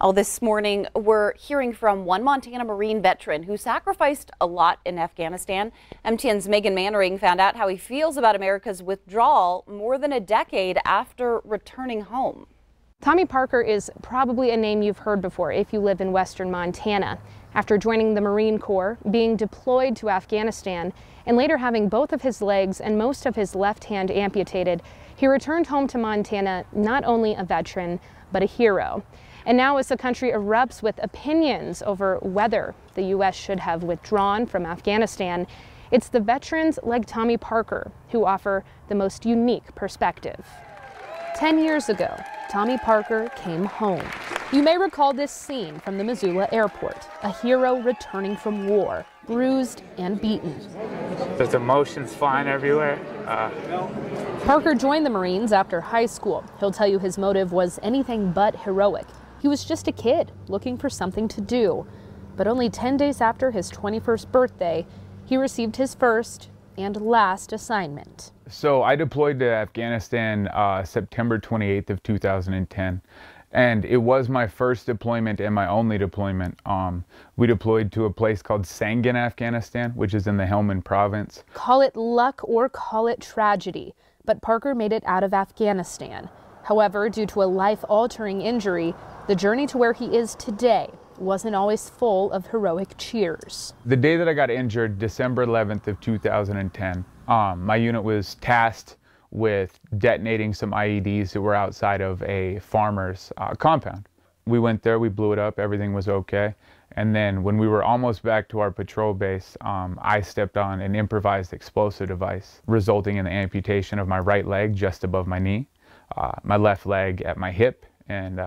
This morning, we're hearing from one Montana Marine veteran who sacrificed a lot in Afghanistan. MTN's Megan Mannering found out how he feels about America's withdrawal more than a decade after returning home. Tommy Parker is probably a name you've heard before if you live in western Montana. After joining the Marine Corps, being deployed to Afghanistan, and later having both of his legs and most of his left hand amputated, he returned home to Montana not only a veteran, but a hero. And now, as the country erupts with opinions over whether the U.S. should have withdrawn from Afghanistan, it's the veterans like Tommy Parker who offer the most unique perspective. 10 years ago, Tommy Parker came home. You may recall this scene from the Missoula airport, a hero returning from war, bruised and beaten. There's emotions flying everywhere. Parker joined the Marines after high school. He'll tell you his motive was anything but heroic. He was just a kid looking for something to do. But only 10 days after his 21st birthday, he received his first and last assignment. So I deployed to Afghanistan September 28th of 2010. And it was my first deployment and my only deployment. We deployed to a place called Sangin, Afghanistan, which is in the Helmand province. Call it luck or call it tragedy, but Parker made it out of Afghanistan. However, due to a life-altering injury, the journey to where he is today wasn't always full of heroic cheers. The day that I got injured, December 11th of 2010, my unit was tasked with detonating some IEDs that were outside of a farmer's compound. We went there, we blew it up, everything was okay. And then when we were almost back to our patrol base, I stepped on an improvised explosive device, resulting in the amputation of my right leg just above my knee, my left leg at my hip, and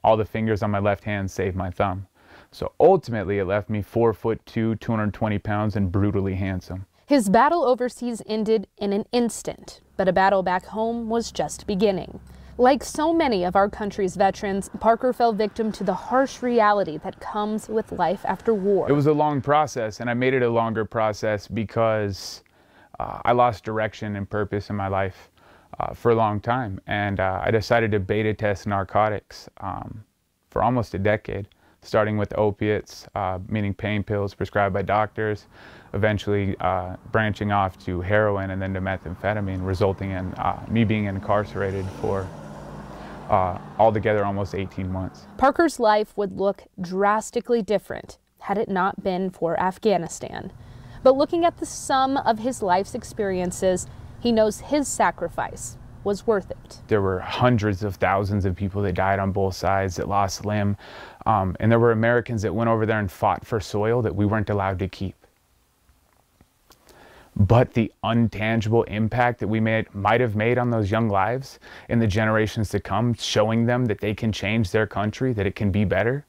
all the fingers on my left hand save my thumb. So ultimately it left me 4'2", 220 pounds and brutally handsome. His battle overseas ended in an instant, but a battle back home was just beginning. Like so many of our country's veterans, Parker fell victim to the harsh reality that comes with life after war. It was a long process, and I made it a longer process because I lost direction and purpose in my life for a long time. And I decided to beta test narcotics for almost a decade, starting with opiates, meaning pain pills prescribed by doctors, eventually branching off to heroin and then to methamphetamine, resulting in me being incarcerated for altogether almost 18 months. Parker's life would look drastically different had it not been for Afghanistan. But looking at the sum of his life's experiences, he knows his sacrifice was worth it. There were hundreds of thousands of people that died on both sides, that lost a limb, and there were Americans that went over there and fought for soil that we weren't allowed to keep. But the untangible impact that we might have made on those young lives in the generations to come, showing them that they can change their country, that it can be better,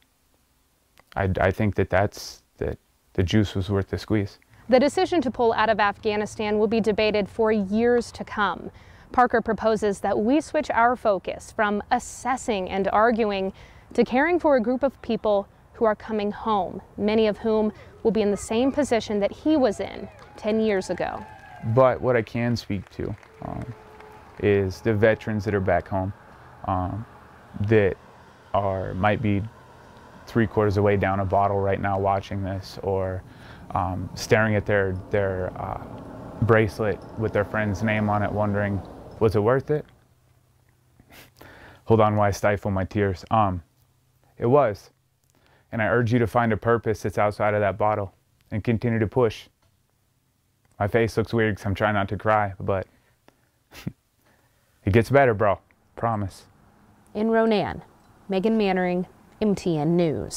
I think that the juice was worth the squeeze. The decision to pull out of Afghanistan will be debated for years to come. Parker proposes that we switch our focus from assessing and arguing to caring for a group of people who are coming home, many of whom will be in the same position that he was in 10 years ago. But what I can speak to is the veterans that are back home that might be 3/4 of the way down a bottle right now watching this, or staring at their bracelet with their friend's name on it, wondering, was it worth it? Hold on while I stifle my tears. It was. And I urge you to find a purpose that's outside of that bottle and continue to push. My face looks weird because I'm trying not to cry, but it gets better, bro. Promise. In Ronan, Megan Mannering, MTN News.